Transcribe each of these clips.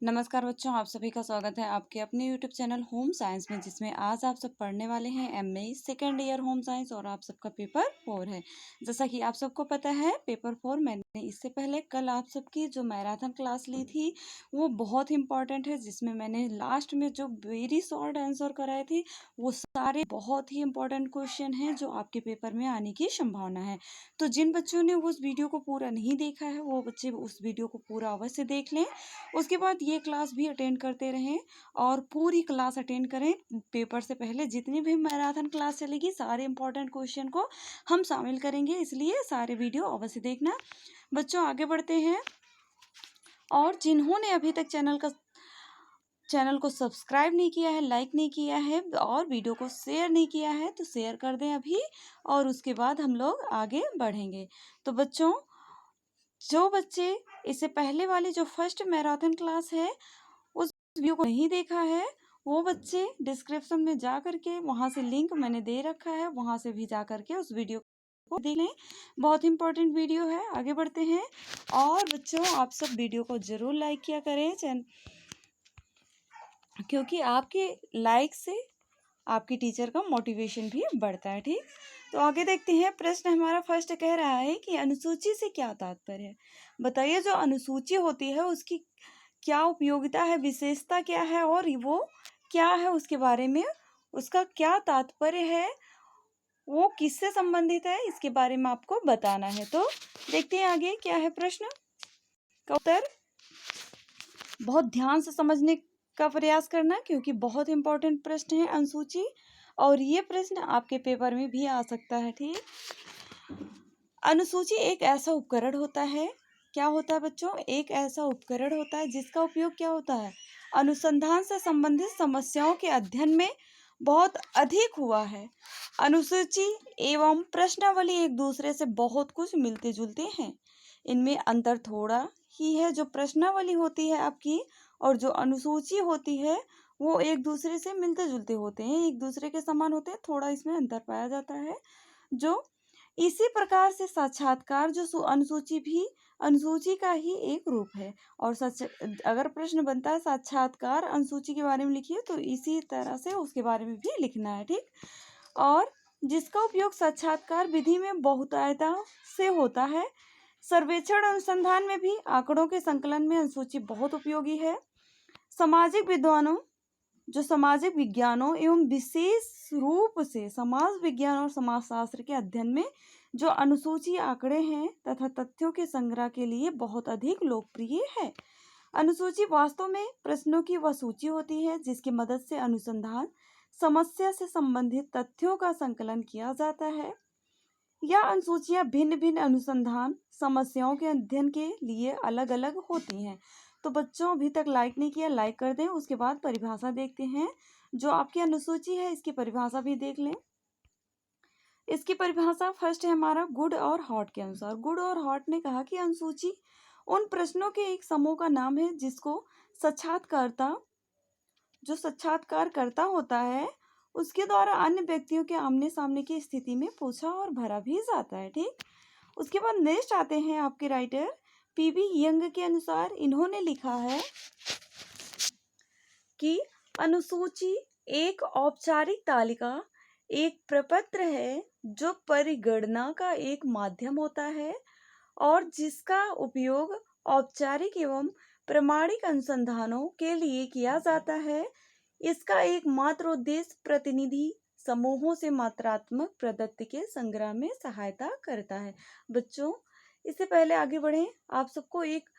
नमस्कार बच्चों, आप सभी का स्वागत है आपके अपने यूट्यूब चैनल होम साइंस में, जिसमें आज आप सब पढ़ने वाले हैं MA second year home science और आप सबका पेपर 4 है। जैसा कि आप सबको पता है, पेपर 4 मैंने इससे पहले कल आप सबकी जो मैराथन क्लास ली थी वो बहुत इंपॉर्टेंट है, जिसमें मैंने लास्ट में जो वेरी शॉर्ट आंसर कराए थे वो सारे बहुत ही इंपॉर्टेंट क्वेश्चन हैं जो आपके पेपर में आने की संभावना है। तो जिन बच्चों ने उस वीडियो को पूरा नहीं देखा है वो बच्चे उस वीडियो को पूरा अवश्य देख लें। उसके बाद ये क्लास भी अटेंड करते रहें और पूरी क्लास अटेंड करें। पेपर से पहले जितनी भी मैराथन क्लास चलेगी सारे इंपॉर्टेंट क्वेश्चन को हम शामिल करेंगे, इसलिए सारे वीडियो अवश्य देखना। बच्चों आगे बढ़ते हैं, और जिन्होंने अभी तक चैनल को सब्सक्राइब नहीं किया है, लाइक नहीं किया है और वीडियो को शेयर नहीं किया है तो शेयर कर दें अभी, और उसके बाद हम लोग आगे बढ़ेंगे। तो बच्चों, जो बच्चे इससे पहले वाली जो फर्स्ट मैराथन क्लास है उस वीडियो को नहीं देखा है वो बच्चे डिस्क्रिप्शन में जा करके वहाँ से लिंक मैंने दे रखा है, वहाँ से भी जा करके उस वीडियो को देख लें। बहुत इंपॉर्टेंट वीडियो है। आगे बढ़ते हैं, और बच्चों आप सब वीडियो को जरूर लाइक किया करें, क्योंकि आपके लाइक से आपकी टीचर का मोटिवेशन भी बढ़ता है। ठीक, तो आगे देखते हैं। प्रश्न हमारा फर्स्ट कह रहा है कि अनुसूची से क्या तात्पर्य है। बताइए, जो अनुसूची होती है उसकी क्या उपयोगिता है, विशेषता क्या है और वो क्या है, उसके बारे में उसका क्या तात्पर्य है, वो किससे संबंधित है, इसके बारे में आपको बताना है। तो देखते हैं आगे क्या है प्रश्न का उत्तर। बहुत ध्यान से समझने का प्रयास करना, क्योंकि बहुत इंपॉर्टेंट प्रश्न है अनुसूची, और ये प्रश्न आपके पेपर में भी आ सकता है। ठीक, अनुसूची एक ऐसा उपकरण होता है, क्या होता है बच्चों, एक ऐसा उपकरण होता है जिसका उपयोग क्या होता है, अनुसंधान से संबंधित समस्याओं के अध्ययन में बहुत अधिक हुआ है। अनुसूची एवं प्रश्नावली एक दूसरे से बहुत कुछ मिलते जुलते हैं। इनमें अंतर थोड़ा ही है। जो प्रश्नावली होती है आपकी और जो अनुसूची होती है वो एक दूसरे से मिलते जुलते होते हैं, एक दूसरे के समान होते हैं, थोड़ा इसमें अंतर पाया जाता है। जो इसी प्रकार से साक्षात्कार जो अनुसूची भी अनुसूची का ही एक रूप है। और सच अगर प्रश्न बनता है साक्षात्कार अनुसूची के बारे में लिखिए, तो इसी तरह से उसके बारे में भी लिखना है। ठीक, और जिसका उपयोग साक्षात्कार विधि में बहुतायता से होता है। सर्वेक्षण अनुसंधान में भी आंकड़ों के संकलन में अनुसूची बहुत उपयोगी है। सामाजिक विद्वानों जो सामाजिक विज्ञानों एवं विशेष रूप से समाज विज्ञान और समाजशास्त्र के अध्ययन में जो अनुसूची आंकड़े हैं तथा तथ्यों के संग्रह के लिए बहुत अधिक लोकप्रिय है। अनुसूची वास्तव में प्रश्नों की वह सूची होती है जिसकी मदद से अनुसंधान समस्या से संबंधित तथ्यों का संकलन किया जाता है। यह अनुसूचियां भिन्न भिन्न अनुसंधान समस्याओं के अध्ययन के लिए अलग अलग होती हैं। तो बच्चों, अभी तक लाइक नहीं किया, लाइक कर दें। उसके बाद परिभाषा देखते हैं। जो आपकी अनुसूची है इसकी परिभाषा भी देख लें। इसकी परिभाषा फर्स्ट है हमारा गुड और हॉट के अनुसार। गुड और हॉट ने कहा कि अनुसूची उन प्रश्नों के एक समूह का नाम है जिसको साक्षात्कार करता होता है उसके द्वारा अन्य व्यक्तियों के आमने सामने की स्थिति में पूछा और भरा भी जाता है। ठीक, उसके बाद नेक्स्ट आते हैं आपके राइटर पीबी यंग के अनुसार। इन्होंने लिखा है कि अनुसूची एक औपचारिक तालिका, एक प्रपत्र है जो परिगणना का एक माध्यम होता है और जिसका उपयोग औपचारिक एवं प्रमाणिक अनुसंधानों के लिए किया जाता है। इसका एकमात्र उद्देश्य प्रतिनिधि समूहों से मात्रात्मक प्रदत्त के संग्रह में सहायता करता है। बच्चों, इससे पहले आगे बढ़ें, आप सबको एक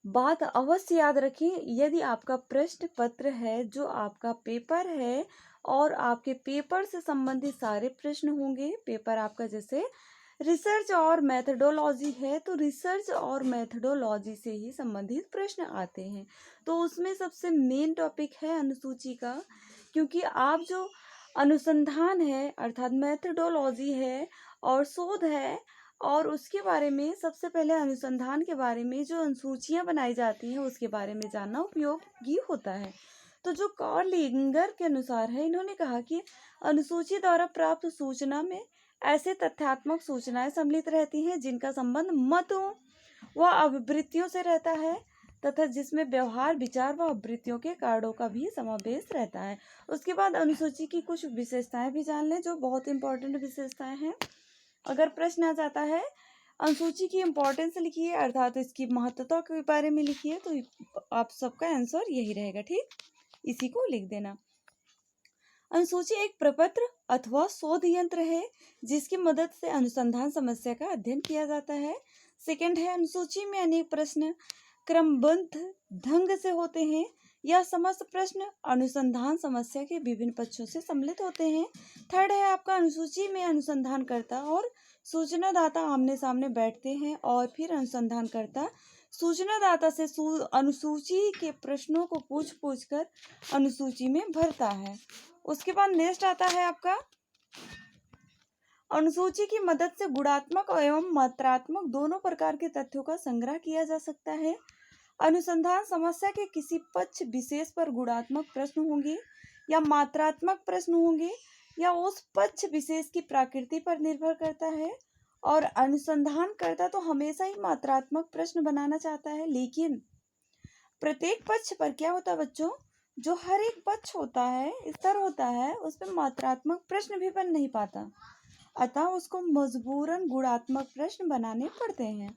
बात अवश्य याद रखें। यदि आपका प्रश्न पत्र है, जो आपका पेपर है और आपके पेपर से संबंधित सारे प्रश्न होंगे, पेपर आपका जैसे रिसर्च और मेथडोलॉजी है तो रिसर्च और मेथडोलॉजी से ही संबंधित प्रश्न आते हैं। तो उसमें सबसे मेन टॉपिक है अनुसूची का, क्योंकि आप जो अनुसंधान है अर्थात मेथडोलॉजी है और शोध है, और उसके बारे में सबसे पहले अनुसंधान के बारे में जो अनुसूचियां बनाई जाती हैं उसके बारे में जानना उपयोगी होता है। तो जो कार्ल लिंगर के अनुसार है, इन्होंने कहा कि अनुसूची द्वारा प्राप्त सूचना में ऐसे तथ्यात्मक सूचनाएं सम्मिलित रहती हैं जिनका संबंध मतों व अभिवृत्तियों से रहता है। तथा जिसमें व्यवहार, विचार व आवृत्तियों के कारणों का भी समावेश रहता है। उसके बाद अनुसूची की कुछ विशेषताएं भी जान लें जो बहुत इंपॉर्टेंट विशेषताएं हैं। अगर प्रश्न आ जाता है अनुसूची की इम्पोर्टेंस लिखिए अर्थात इसकी महत्वता के बारे में लिखिए, तो आप सबका आंसर यही रहेगा। ठीक, इसी को लिख देना। अनुसूची एक प्रपत्र अथवा शोध यंत्र है जिसकी मदद से अनुसंधान समस्या का अध्ययन किया जाता है। सेकंड है, अनुसूची में अनेक प्रश्न क्रमबद्ध ढंग से होते हैं। यह समस्त प्रश्न अनुसंधान समस्या के विभिन्न पक्षों से सम्मिलित होते हैं। थर्ड है आपका, अनुसूची में अनुसंधानकर्ता और सूचनादाता आमने सामने बैठते हैं और फिर अनुसंधानकर्ता सूचनादाता से अनुसूची के प्रश्नों को पूछ कर अनुसूची में भरता है। उसके बाद नेक्स्ट आता है आपका, अनुसूची की मदद से गुणात्मक एवं मात्रात्मक दोनों प्रकार के तथ्यों का संग्रह किया जा सकता है। अनुसंधान समस्या के किसी पक्ष विशेष पर गुणात्मक प्रश्न होंगे या मात्रात्मक प्रश्न होंगे, या उस पक्ष विशेष की प्रकृति पर निर्भर करता है। और अनुसंधानकर्ता तो हमेशा ही मात्रात्मक प्रश्न बनाना चाहता है, लेकिन प्रत्येक पक्ष पर क्या होता है बच्चों, जो हर एक पक्ष होता है, स्तर होता है, उस पर मात्रात्मक प्रश्न भी बन नहीं पाता, अतः उसको मजबूरन गुणात्मक प्रश्न बनाने पड़ते हैं।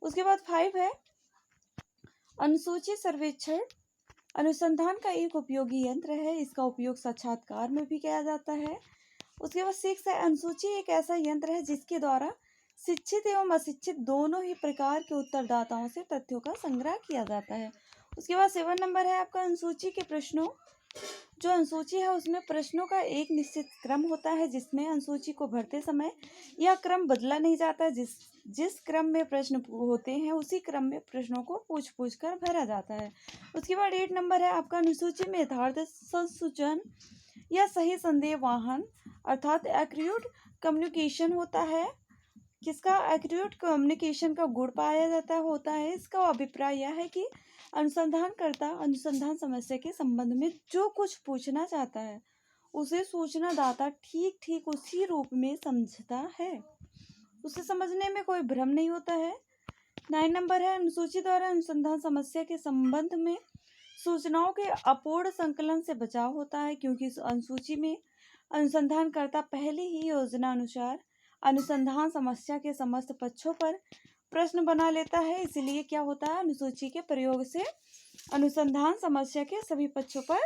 उसके बाद 5 है, अनुसूची सर्वेक्षण अनुसंधान का एक उपयोगी यंत्र है। इसका उपयोग साक्षात्कार में भी किया जाता है। उसके बाद 6 है, अनुसूची एक ऐसा यंत्र है जिसके द्वारा शिक्षित एवं अशिक्षित दोनों ही प्रकार के उत्तरदाताओं से तथ्यों का संग्रह किया जाता है। उसके बाद 7 नंबर है आपका, अनुसूची के प्रश्नों, जो अनुसूची है उसमें प्रश्नों का एक निश्चित क्रम होता है जिसमें अनुसूची को भरते समय यह क्रम बदला नहीं जाता। जिस क्रम में प्रश्न होते हैं उसी क्रम में प्रश्नों को पूछ कर भरा जाता है। उसके बाद 8 नंबर है आपका, अनुसूची में यथार्थ संसूचन या सही संदेह वाहन अर्थात एक्यूरेट कम्युनिकेशन होता है। किसका एक्यूरेट कम्युनिकेशन का गुण पाया जाता होता है। इसका अभिप्राय यह है कि अनुसंधानकर्ता अनुसंधान समस्या के संबंध में जो कुछ पूछना चाहता है उसे सूचनादाता ठीक उसी रूप में समझता है, उसे समझने में कोई भ्रम नहीं होता है। 9 नंबर है, अनुसूची द्वारा अनुसंधान समस्या के संबंध में सूचनाओं के अपूर्ण संकलन से बचाव होता है, क्योंकि अनुसूची में अनुसंधानकर्ता पहले ही योजना अनुसार अनुसंधान समस्या के समस्त पक्षों पर प्रश्न बना लेता है। इसलिए क्या होता है, अनुसूची के प्रयोग से अनुसंधान समस्या के सभी पक्षों पर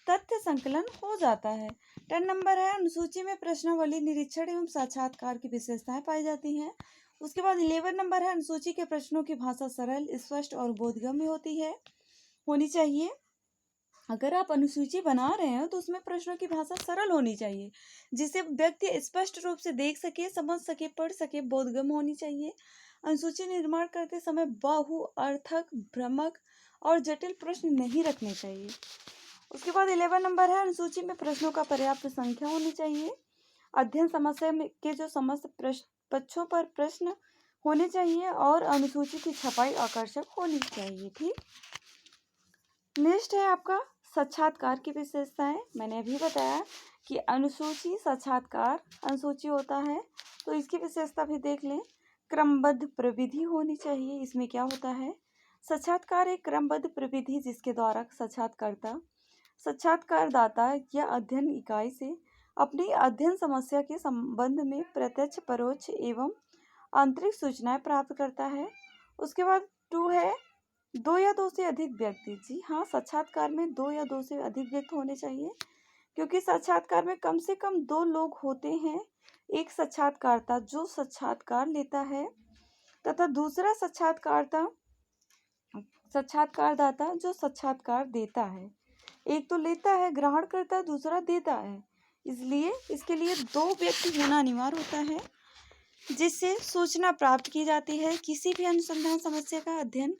तथ्य संकलन हो जाता है। 10 नंबर है, अनुसूची में प्रश्नावली, निरीक्षण एवं साक्षात्कार की विशेषताएं पाई जाती हैं। उसके बाद 11 नंबर है, अनुसूची के प्रश्नों की भाषा सरल, स्पष्ट और बोधगम्य होनी चाहिए। अगर आप अनुसूची बना रहे हैं तो उसमें प्रश्नों की भाषा सरल होनी चाहिए जिसे व्यक्ति स्पष्ट रूप से देख सके, समझ सके, पढ़ सके, बोधगम्य होनी चाहिए। अनुसूची निर्माण करते समय बहुअर्थक, भ्रामक और जटिल प्रश्न नहीं रखने चाहिए। उसके बाद 11 नंबर है, अनुसूची में प्रश्नों का पर्याप्त संख्या होनी चाहिए। अध्ययन समस्या के जो समस्त पक्षों पर प्रश्न होने चाहिए और अनुसूची की छपाई आकर्षक होनी चाहिए। ठीक, नेक्स्ट है आपका साक्षात्कार की विशेषताएं। मैंने अभी बताया कि अनुसूची साक्षात्कार अनुसूची होता है, तो इसकी विशेषता भी देख लें। क्रमबद्ध प्रविधि होनी चाहिए। इसमें क्या होता है, साक्षात्कार एक क्रमबद्ध प्रविधि जिसके द्वारा साक्षात्कारदाता या अध्ययन इकाई से अपनी अध्ययन समस्या के संबंध में प्रत्यक्ष, परोक्ष एवं आंतरिक सूचनाएं प्राप्त करता है। उसके बाद 2 है, 2 या 2 से अधिक व्यक्ति। जी हाँ, साक्षात्कार में 2 या 2 से अधिक व्यक्ति होने चाहिए, क्योंकि साक्षात्कार में कम से कम 2 लोग होते हैं। एक साक्षात्कारता जो साक्षात्कार लेता है तथा दूसरा साक्षात्कारदाता जो साक्षात्कार देता है। एक तो लेता है, ग्रहण करता है, दूसरा देता है, इसलिए इसके लिए 2 व्यक्ति होना अनिवार्य होता है जिससे सूचना प्राप्त की जाती है। किसी भी अनुसंधान समस्या का अध्ययन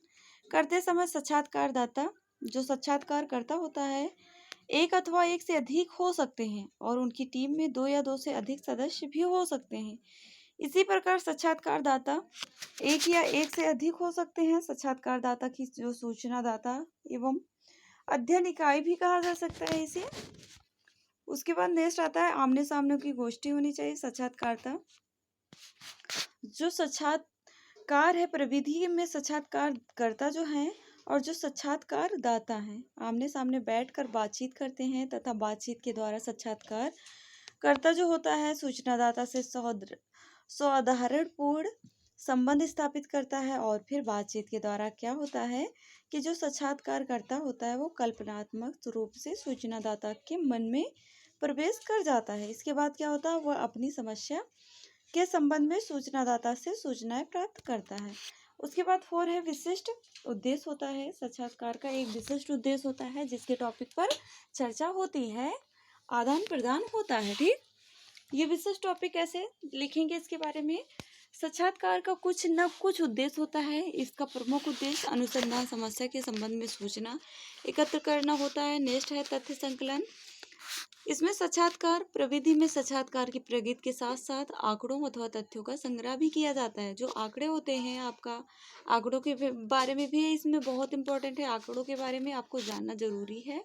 करते समय साक्षात्कारदाता जो साक्षात्कार करता होता है एक अथवा एक से अधिक हो सकते हैं और उनकी टीम में 2 या 2 से अधिक सदस्य भी हो सकते हैं। इसी प्रकार साक्षात्कारदाता एक या एक से अधिक हो सकते हैं। साक्षात्कारदाता की जो सूचनादाता एवं अध्ययन इकाई भी कहा जा सकता है इसे। उसके बाद नेक्स्ट आता है, आमने सामने की गोष्ठी होनी चाहिए। साक्षात्कारता जो साक्षात्कार है, प्रविधि में साक्षात्कारकर्ता जो है और जो साक्षात्कारदाता हैं आमने सामने बैठकर बातचीत करते हैं तथा बातचीत के द्वारा साक्षात्कार कर्ता जो होता है सूचनादाता से सौहार्दपूर्ण संबंध स्थापित करता है। और फिर बातचीत के द्वारा क्या होता है कि जो साक्षात्कारकर्ता होता है वो कल्पनात्मक रूप से सूचनादाता के मन में प्रवेश कर जाता है। इसके बाद क्या होता है, वह अपनी समस्या के संबंध में सूचनादाता से सूचनाएं प्राप्त करता है। उसके बाद 4 है विशिष्ट उद्देश्य होता है। साक्षात्कार का एक विशिष्ट उद्देश्य होता है जिसके टॉपिक पर चर्चा होती है, आदान प्रदान होता है। ठीक, ये विशिष्ट टॉपिक कैसे लिखेंगे इसके बारे में। साक्षात्कार का कुछ न कुछ उद्देश्य होता है। इसका प्रमुख उद्देश्य अनुसंधान समस्या के संबंध में सूचना एकत्र करना होता है। नेक्स्ट है तथ्य संकलन। इसमें साक्षात्कार प्रविधि में साक्षात्कार की प्रगति के साथ साथ आंकड़ों अथवा तथ्यों का संग्रह भी किया जाता है। जो आंकड़े होते हैं आपका, आंकड़ों के बारे में भी इसमें बहुत इंपॉर्टेंट है, आंकड़ों के बारे में आपको जानना जरूरी है।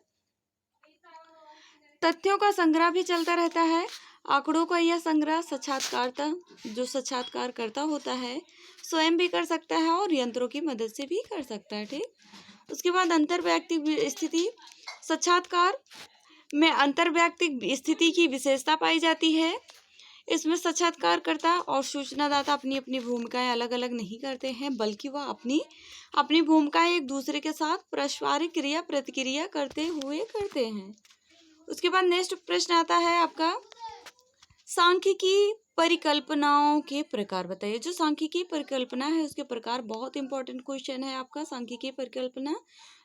तथ्यों का संग्रह भी चलता रहता है। आंकड़ों का यह संग्रह साक्षात्कारता जो साक्षात्कारकर्ता होता है स्वयं भी कर सकता है और यंत्रों की मदद से भी कर सकता है। ठीक, उसके बाद अंतर्वैयक्तिक स्थिति। साक्षात्कार में अंतर्वैयक्तिक स्थिति की विशेषता पाई जाती है। इसमें साक्षात्कारकर्ता और सूचनादाता अपनी अपनी भूमिकाएं अलग अलग नहीं करते हैं, बल्कि वह अपनी अपनी भूमिकाएं एक दूसरे के साथ पारस्परिक क्रिया प्रतिक्रिया करते हुए करते हैं। उसके बाद नेक्स्ट प्रश्न आता है आपका, सांख्यिकी परिकल्पनाओं के प्रकार बताइए। जो सांख्यिकी परिकल्पना है उसके प्रकार बहुत इंपॉर्टेंट क्वेश्चन है आपका सांख्यिकी परिकल्पना,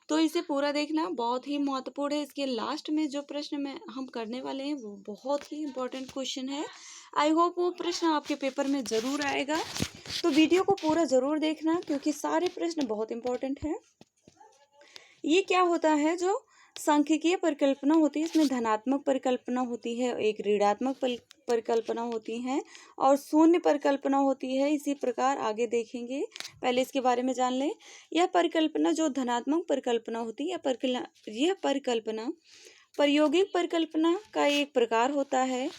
तो इसे पूरा देखना बहुत ही महत्वपूर्ण है। इसके लास्ट में जो प्रश्न हम करने वाले हैं वो बहुत ही इंपॉर्टेंट क्वेश्चन है। आई होप वो प्रश्न आपके पेपर में जरूर आएगा, तो वीडियो को पूरा जरूर देखना क्योंकि सारे प्रश्न बहुत इंपॉर्टेंट है। ये क्या होता है, जो सांख्यिकीय परिकल्पना होती है इसमें धनात्मक परिकल्पना होती है, एक ऋणात्मक परिकल्पना होती है और शून्य परिकल्पना होती है। इसी प्रकार आगे देखेंगे, पहले इसके बारे में जान लें। यह परिकल्पना जो धनात्मक परिकल्पना होती है, यह परिकल्पना प्रायोगिक परिकल्पना का एक प्रकार होता है।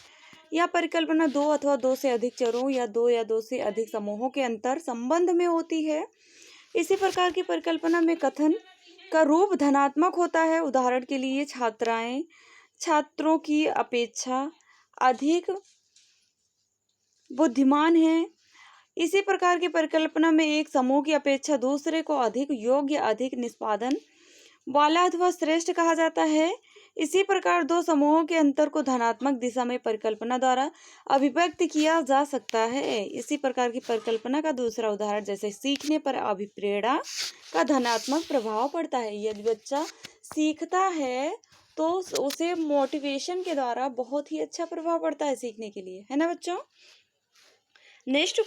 यह परिकल्पना 2 अथवा 2 से अधिक चरों या 2 से अधिक समूहों के अंतर संबंध में होती है। इसी प्रकार की परिकल्पना में कथन का रूप धनात्मक होता है। उदाहरण के लिए छात्राएं छात्रों की अपेक्षा अधिक बुद्धिमान हैं। इसी प्रकार की परिकल्पना में एक समूह की अपेक्षा दूसरे को अधिक योग्य, अधिक निष्पादन वाला अथवा श्रेष्ठ कहा जाता है। इसी प्रकार 2 समूहों के अंतर को धनात्मक दिशा में परिकल्पना द्वारा अभिव्यक्त किया जा सकता है। इसी प्रकार की परिकल्पना का दूसरा उदाहरण जैसे सीखने पर अभिप्रेरणा का धनात्मक प्रभाव पड़ता है। यदि बच्चा सीखता है तो उसे मोटिवेशन के द्वारा बहुत ही अच्छा प्रभाव पड़ता है सीखने के लिए, है ना बच्चों। नेक्स्ट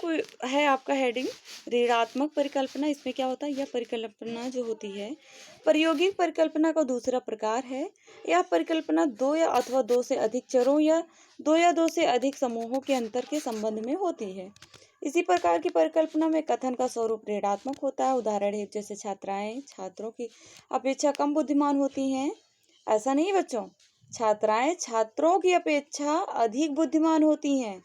है आपका हेडिंग ऋणात्मक परिकल्पना। इसमें क्या होता है, यह परिकल्पना जो होती है प्रायोगिक परिकल्पना का दूसरा प्रकार है। यह परिकल्पना 2 या अथवा 2 से अधिक चरों या 2 से अधिक समूहों के अंतर के संबंध में होती है। इसी प्रकार की परिकल्पना में कथन का स्वरूप ऋणात्मक होता है। उदाहरण है जैसे छात्राएं छात्रों की अपेक्षा कम बुद्धिमान होती हैं। ऐसा नहीं बच्चों, छात्राएं छात्रों की अपेक्षा अधिक बुद्धिमान होती हैं।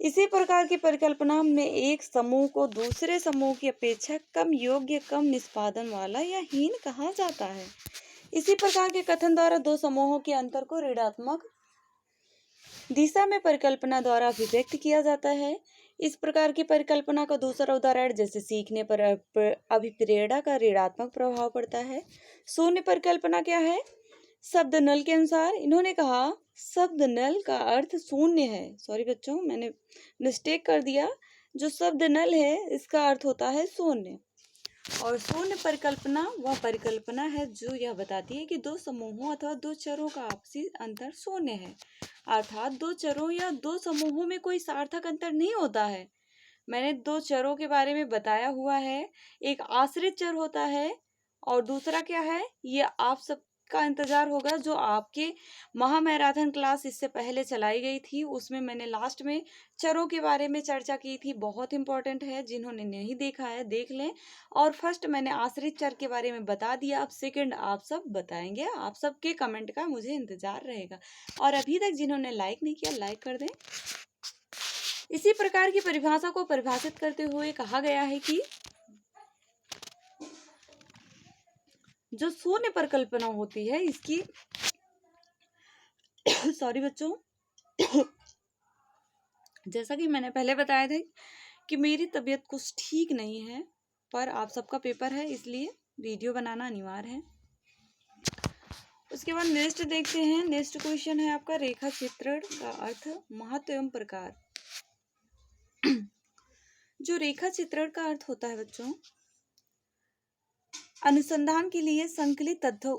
इसी प्रकार की परिकल्पना में एक समूह को दूसरे समूह की अपेक्षा कम योग्य, कम निष्पादन वाला या हीन कहा जाता है। इसी प्रकार के कथन द्वारा 2 समूहों के अंतर को ऋणात्मक दिशा में परिकल्पना द्वारा अभिव्यक्त किया जाता है। इस प्रकार की परिकल्पना का दूसरा उदाहरण जैसे सीखने पर अभिप्रेरणा का ऋणात्मक प्रभाव पड़ता है। शून्य परिकल्पना क्या है, शब्द नल के अनुसार इन्होंने कहा शब्द नल का अर्थ शून्य है। सॉरी बच्चों, मैंने मिस्टेक कर दिया। जो शब्द नल है इसका अर्थ होता है शून्य। और शून्य परिकल्पना वह परिकल्पना है जो यह बताती है कि 2 समूहों अथवा 2 चरों का आपसी अंतर शून्य है। अर्थात 2 चरों या 2 समूहों में कोई सार्थक अंतर नहीं होता है। मैंने 2 चरों के बारे में बताया हुआ है, एक आश्रित चर होता है और दूसरा क्या है, ये आप सब का इंतजार होगा जो आपके महामैराथन क्लास इससे पहले चलाई गई थी, उसमें मैंने लास्ट में चरों के बारे में चर्चा की थी। बहुत इंपॉर्टेंट है, जिन्होंने नहीं देखा है देख लें। और फर्स्ट मैंने आश्रित चर के बारे में बता दिया, अब सेकंड आप सब बताएंगे। आप सबके कमेंट का मुझे इंतजार रहेगा। और अभी तक जिन्होंने लाइक नहीं किया लाइक कर दें। इसी प्रकार की परिभाषा को परिभाषित करते हुए कहा गया है कि जो शून्य पर कल्पना होती है इसकी सॉरी बच्चों, जैसा कि मैंने पहले बताया था कि मेरी तबीयत कुछ ठीक नहीं है, पर आप सबका पेपर है इसलिए वीडियो बनाना अनिवार्य है। उसके बाद नेक्स्ट देखते हैं। नेक्स्ट क्वेश्चन है आपका रेखा चित्रण का अर्थ, महत्व एवं प्रकार। जो रेखा चित्रण का अर्थ होता है बच्चों, अनुसंधान के लिए संकलित तथ्यों